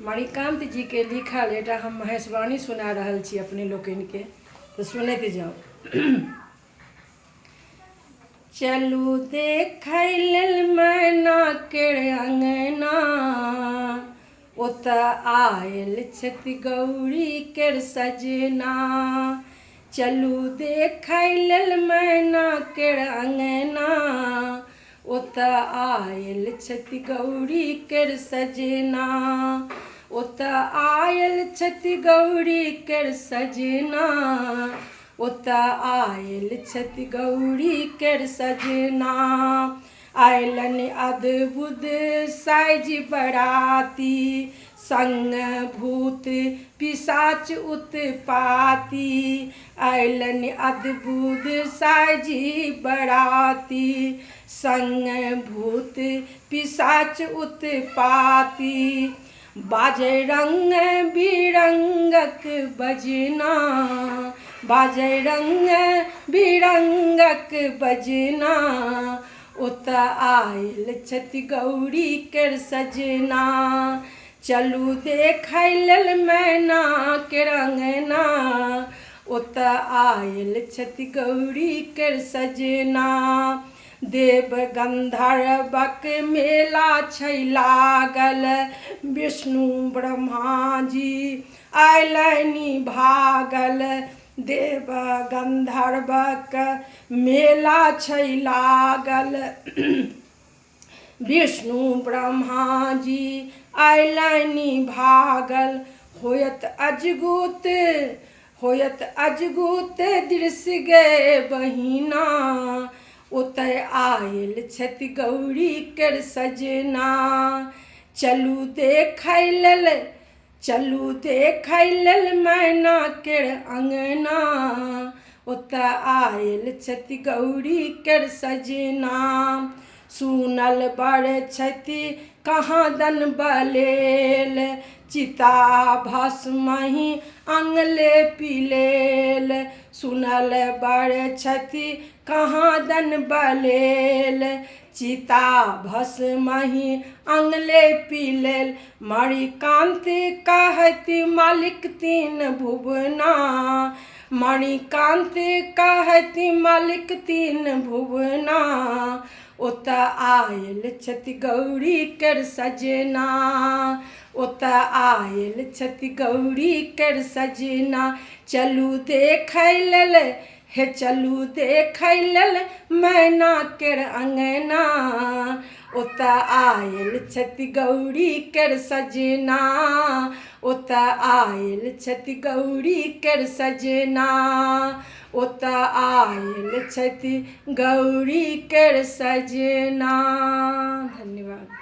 मणिकांत जी के लिखल एटा हम महेशवाणी सुना रहल छी अपने लोकनि के, तो सुनैत जाऊ। चलू देखै लेल मैना केर अंगना, ओतऽ आयल छथि गौरी केर सजना। चलू देखै लेल मैना केर अंगना, ओतऽ आयल छथि गौरी केर सजना। ओतऽ आयल छथि गौरी केर सजना, ओतऽ आयल छथि गौरी केर सजना। आयलनि अद्भुत साइज बराती, संग भूत पिशाच उत्पाती। आयलनि अद्भुत साइज बराती, संग भूत पिशाच उत्पाती। बाजै रंग बिरंगक बजना, बाजै रंग बिरंगक बजना। ओतऽ आयल छथि गौरी केर सजना। चलू देखै लेल मैना केर अंगना, ओतऽ आयल छथि गौरी केर सजना। देव गंधर्वक मेला छै लागल, विष्णु ब्रह्मा जी आयलनि भागल। देव गंधर्वक मेला छै लागल, विष्णु ब्रह्मा जी आयलनि भागल। होयत अजगूत दृश्य गे बहिना, ओतऽ आयल छथि गौरी केर सजना। चलू देखै लेल मैना केर अंगना, ओतऽ आयल छथि गौरी केर सजना। सुनल बड़ छथि कहाँदन बलेल, चिता भस्महि अंगले पिलेल। सुनल बड़ छथि कहाँदन बलेल, चिता भस्महि अंगले पिलेल। मणिकांत कहति मालिक तीन भुवना, मणिकांत कहति मालिक तीन भुवना। ओतऽ आयल छथि गौरी केर सजना, ओतऽ आयल छथि गौरी केर सजना। चलू देखै लेल चलू देखै लेल मैना केर अंगना, ओतऽ आयल छथि गौरी केर सजना। ओतऽ आयल छथि गौरी केर सजना, ओतऽ आयल छथि गौरी केर सजना। धन्यवाद।